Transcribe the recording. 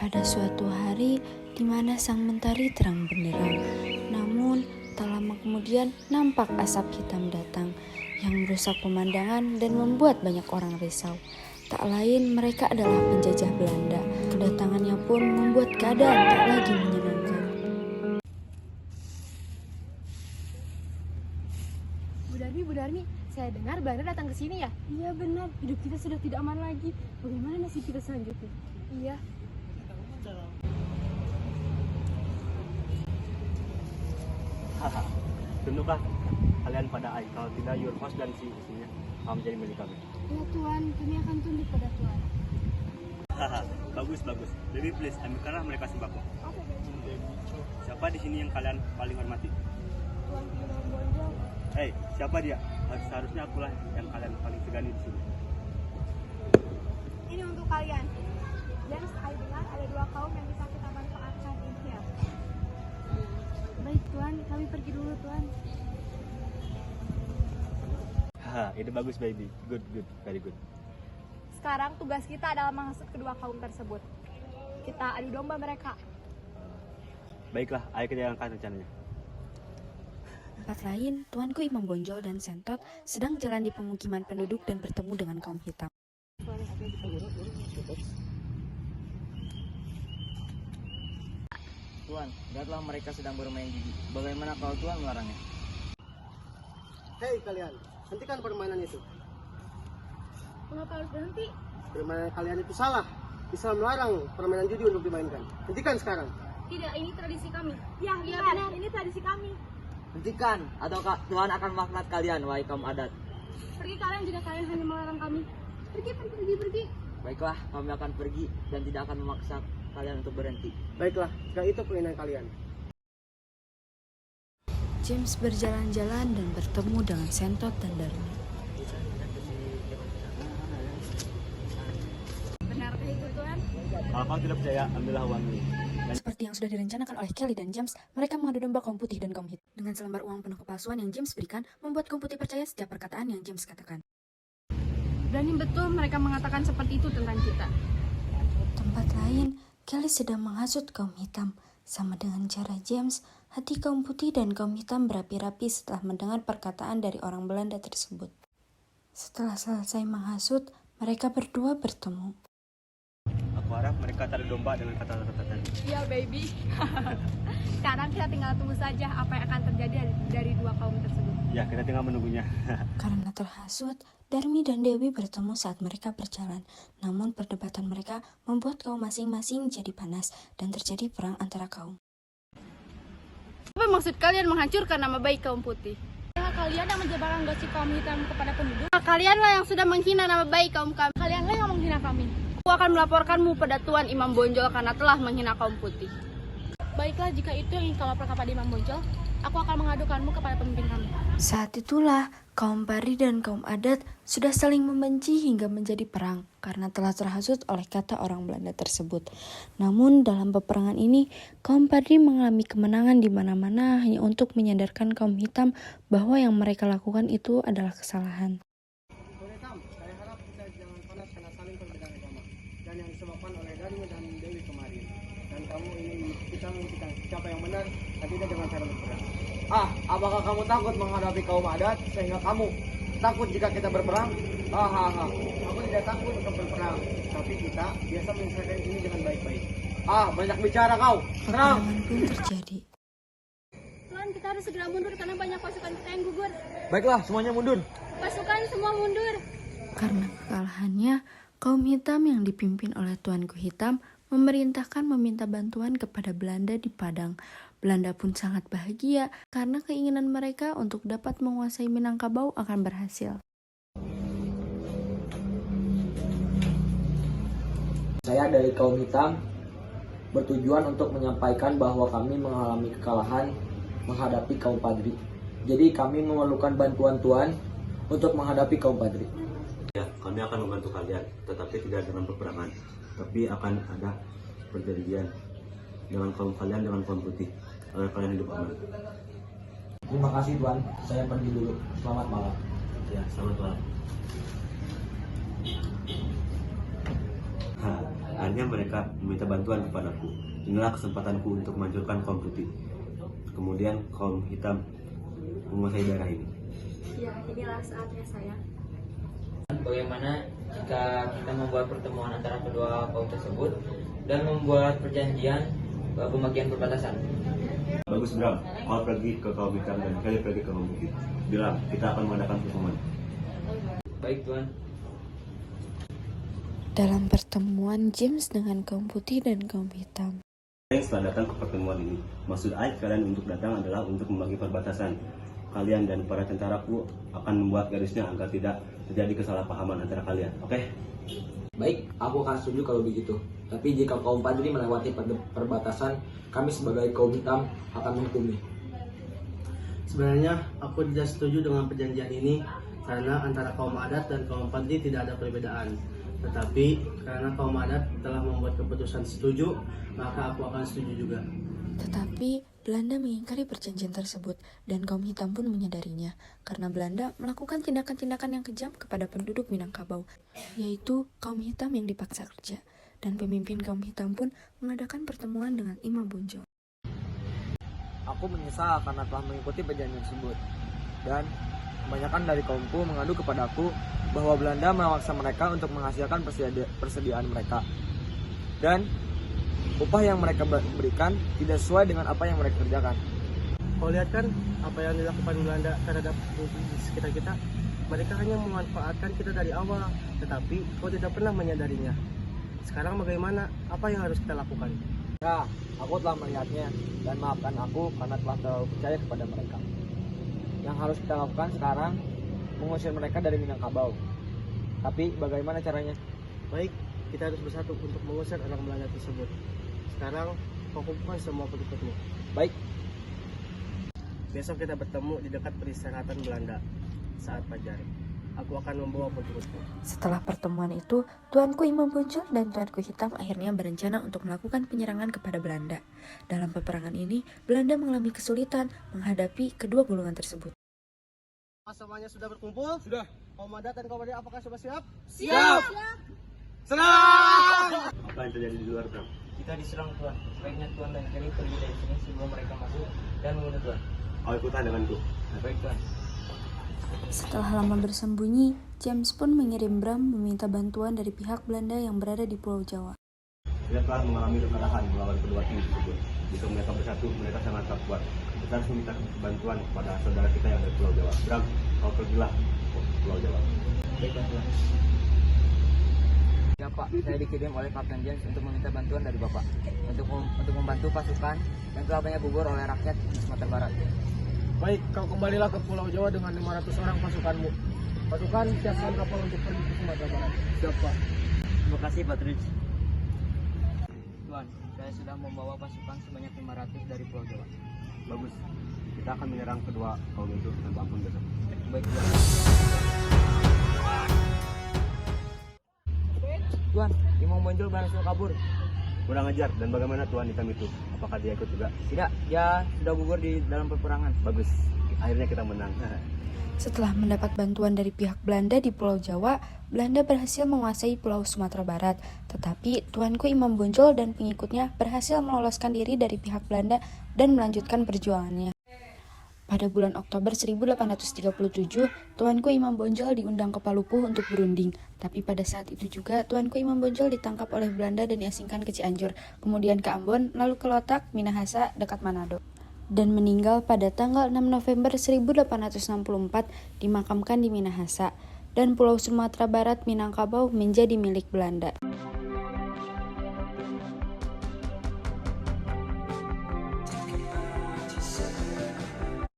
Pada suatu hari di mana sang mentari terang benderang, namun tak lama kemudian nampak asap hitam datang yang merusak pemandangan dan membuat banyak orang risau. Tak lain mereka adalah penjajah Belanda. Kedatangannya pun membuat keadaan tak lagi menyenangkan. Bu Darmi, saya dengar Belanda datang ke sini ya? Iya benar, hidup kita sudah tidak aman lagi. Bagaimana nasib kita selanjutnya? Iya. Haha, tunduklah kalian pada Ai. Kalau tidak, your host dan isinya akan menjadi milik kami. Ya Tuhan, kami akan tunduk pada Tuhan. Haha, bagus. Baby please, ambilkanlah mereka sembako. Oke, baby. Siapa di sini yang kalian paling hormati? Tuhan Imam Bonjol. Hei, siapa dia? Seharusnya akulah yang kalian paling segani di sini. Ini untuk kalian. Dan sekali dengar ada dua kaum yang bisa kita manfaatkan ini ya. Baik Tuhan, kami pergi dulu Tuhan. Haha, ide bagus baby. Good, very good. Sekarang tugas kita adalah menghasut kedua kaum tersebut. Kita adu domba mereka. Baiklah, ayo kita jalankan rencananya. Tempat lain, tuanku Imam Bonjol dan Sentot sedang jalan di pemukiman penduduk dan bertemu dengan kaum hitam. Tuan, lihatlah mereka sedang bermain judi. Bagaimana kalau Tuan melarangnya? Hei kalian, hentikan permainan itu. Mengapa harus berhenti? Permainan kalian itu salah. Islam melarang permainan judi untuk dimainkan. Hentikan sekarang. Tidak, ini tradisi kami. Ya, benar. Ini tradisi kami. Hentikan, atau Tuhan akan melaknat kalian, wahai kaum adat. Pergi kalian jika kalian hanya melarang kami. Pergi. Baiklah, kami akan pergi dan tidak akan memaksa kalian untuk berhenti. Baiklah, jika itu keinginan kalian. James berjalan-jalan dan bertemu dengan Sentot dan Darmi. Benarkah itu Tuhan? Kalau kau tidak percaya, ambillah uang ini. Seperti yang sudah direncanakan oleh Kelly dan James, mereka mengadu domba kaum putih dan kaum hitam. Dengan selembar uang penuh kepalsuan yang James berikan, membuat kaum putih percaya setiap perkataan yang James katakan. Berani betul mereka mengatakan seperti itu tentang kita. Tempat lain, Kelly sedang menghasut kaum hitam. Sama dengan cara James, hati kaum putih dan kaum hitam berapi-api setelah mendengar perkataan dari orang Belanda tersebut. Setelah selesai menghasut, mereka berdua bertemu. Aku harap mereka tak ada domba dengan kata-kata tadi. Iya baby. Sekarang kita tinggal tunggu saja apa yang akan terjadi dari dua kaum tersebut. Ya, kita tinggal menunggunya. Karena terhasut, Darmi dan Dewi bertemu saat mereka berjalan. Namun perdebatan mereka membuat kaum masing-masing jadi panas dan terjadi perang antara kaum. Apa maksud kalian menghancurkan nama baik kaum putih? Kalian yang menyebarkan gosip kaum hitam kepada penduduk. Kalianlah yang sudah menghina nama baik kaum kami. Kalianlah yang menghina kami. Aku akan melaporkanmu pada Tuan Imam Bonjol karena telah menghina kaum putih. Baiklah, jika itu yang kau laporkan pada Imam Bonjol, aku akan mengadukanmu kepada pemimpin kami. Saat itulah, kaum Pari dan kaum adat sudah saling membenci hingga menjadi perang karena telah terhasut oleh kata orang Belanda tersebut. Namun dalam peperangan ini, kaum Pari mengalami kemenangan di mana-mana hanya untuk menyadarkan kaum hitam bahwa yang mereka lakukan itu adalah kesalahan. Saya harap kita jangan panas karena saling perbedaan agama dan yang disebabkan oleh Darmi dan Dewi kemarin. Dan kamu ingin kita membuktikan siapa yang benar dan tidak dengan cara berperang. Apakah kamu takut menghadapi kaum adat sehingga kamu takut jika kita berperang? Aku tidak takut untuk berperang, tapi kita biasa menyelesaikan ini dengan baik-baik. Banyak bicara kau. Serang! Peperangan pun terjadi. Tuan, kita harus segera mundur karena banyak pasukan kita yang gugur. Baiklah, semuanya mundur. Pasukan semua mundur. Karena kekalahannya, kaum hitam yang dipimpin oleh Tuanku Hitam memerintahkan meminta bantuan kepada Belanda di Padang. Belanda pun sangat bahagia karena keinginan mereka untuk dapat menguasai Minangkabau akan berhasil. Saya dari kaum hitam bertujuan untuk menyampaikan bahwa kami mengalami kekalahan menghadapi kaum Padri. Jadi kami memerlukan bantuan Tuan untuk menghadapi kaum Padri. Ya, kami akan membantu kalian, tetapi tidak dengan peperangan. Tapi akan ada perjanjian dengan kaum kalian, dengan kaum putih, agar kalian hidup aman. Terima kasih Tuan, saya pergi dulu. Selamat malam. Ya, selamat malam. Akhirnya mereka meminta bantuan kepadaku. Inilah kesempatanku untuk menghancurkan kaum putih. Kemudian kaum hitam menguasai daerah ini. Ya, inilah saatnya saya. Bagaimana jika kita membuat pertemuan antara kedua kaum tersebut dan membuat perjanjian pembagian perbatasan? Bagus Bram, kau pergi ke kaum hitam dan kalian pergi ke kaum putih. Bilang, kita akan mengadakan pertemuan. Baik Tuan. Dalam pertemuan James dengan kaum putih dan kaum hitam. Setelah datang ke pertemuan ini, maksud Aik kalian untuk datang adalah untuk membagi perbatasan. Kalian dan para tentaraku akan membuat garisnya agar tidak terjadi kesalahpahaman antara kalian. Oke? Baik, aku akan setuju kalau begitu. Tapi jika kaum Padri melewati perbatasan, kami sebagai kaum hitam akan menghukumi. Sebenarnya aku tidak setuju dengan perjanjian ini karena antara kaum adat dan kaum Padri tidak ada perbedaan. Tetapi karena kaum adat telah membuat keputusan setuju, maka aku akan setuju juga. Tetapi Belanda mengingkari perjanjian tersebut dan kaum hitam pun menyadarinya karena Belanda melakukan tindakan-tindakan yang kejam kepada penduduk Minangkabau, yaitu kaum hitam yang dipaksa kerja. Dan pemimpin kaum hitam pun mengadakan pertemuan dengan Imam Bonjol. Aku menyesal karena telah mengikuti perjanjian tersebut. Dan kebanyakan dari kaumku mengadu kepadaku bahwa Belanda memaksa mereka untuk menghasilkan persediaan mereka. Dan upah yang mereka berikan tidak sesuai dengan apa yang mereka kerjakan. Kau lihat kan apa yang dilakukan Belanda terhadap di sekitar kita. Mereka hanya memanfaatkan kita dari awal, tetapi kau tidak pernah menyadarinya. Sekarang bagaimana? Apa yang harus kita lakukan? Ya, aku telah melihatnya dan maafkan aku karena telah terlalu percaya kepada mereka. Yang harus kita lakukan sekarang mengusir mereka dari Minangkabau. Tapi bagaimana caranya? Baik, kita harus bersatu untuk mengusir anak Belanda tersebut. Sekarang kau kumpulkan semua pengikutmu. Baik, Besok kita bertemu di dekat peristirahatan Belanda saat fajar. Aku akan membawa pengikutku. Setelah pertemuan itu, Tuanku Imam Bonjol dan Tuanku Hitam akhirnya berencana untuk melakukan penyerangan kepada Belanda. Dalam peperangan ini, Belanda mengalami kesulitan menghadapi kedua golongan tersebut. Semuanya sudah berkumpul? Sudah. Kaum adat dan kaum Padri apakah sudah siap? Siap! Senang! Apa yang terjadi di luar, Bram? Kita diserang Tuan. Sebaiknya Tuan dan Kelly pergi dari sini sebelum mereka masuk dan membunuh Tuan. Kau ikutan denganku. Baik Tuan. Setelah lama bersembunyi, James pun mengirim Bram meminta bantuan dari pihak Belanda yang berada di Pulau Jawa. Kita telah mengalami kekalahan melawan kedua tim tersebut. Jika mereka bersatu, mereka sangat tak kuat. Kita harus meminta bantuan kepada saudara kita yang dari Pulau Jawa. Bram, kau pergilah ke Pulau Jawa. Baik Tuan. Ya Pak, saya dikirim oleh Kapten James untuk meminta bantuan dari Bapak untuk membantu pasukan yang telah banyak gugur oleh rakyat di Sumatera Barat. Baik, kau kembalilah ke Pulau Jawa dengan 500 orang pasukanmu. Pasukan siapkan kapal untuk pergi ke Sumatera Barat. Siap, Pak. Terima kasih Pak Tris. Tuan, saya sudah membawa pasukan sebanyak 500 dari Pulau Jawa. Bagus. Kita akan menyerang kedua kaum itu tanpa ampun besok. Baik Tuan. Tuan, Imam Bonjol berhasil kabur. Kurang ajar. Dan bagaimana Tuan Hitam itu? Apakah dia ikut juga? Tidak, dia sudah gugur di dalam peperangan. Bagus. Akhirnya kita menang. Setelah mendapat bantuan dari pihak Belanda di Pulau Jawa, Belanda berhasil menguasai Pulau Sumatera Barat. Tetapi Tuanku Imam Bonjol dan pengikutnya berhasil meloloskan diri dari pihak Belanda dan melanjutkan perjuangannya. Pada bulan Oktober 1837, Tuanku Imam Bonjol diundang ke Palupuh untuk berunding. Tapi pada saat itu juga, Tuanku Imam Bonjol ditangkap oleh Belanda dan diasingkan ke Cianjur, kemudian ke Ambon, lalu ke Lotak, Minahasa, dekat Manado. Dan meninggal pada tanggal 6 November 1864, dimakamkan di Minahasa. Dan Pulau Sumatera Barat Minangkabau menjadi milik Belanda.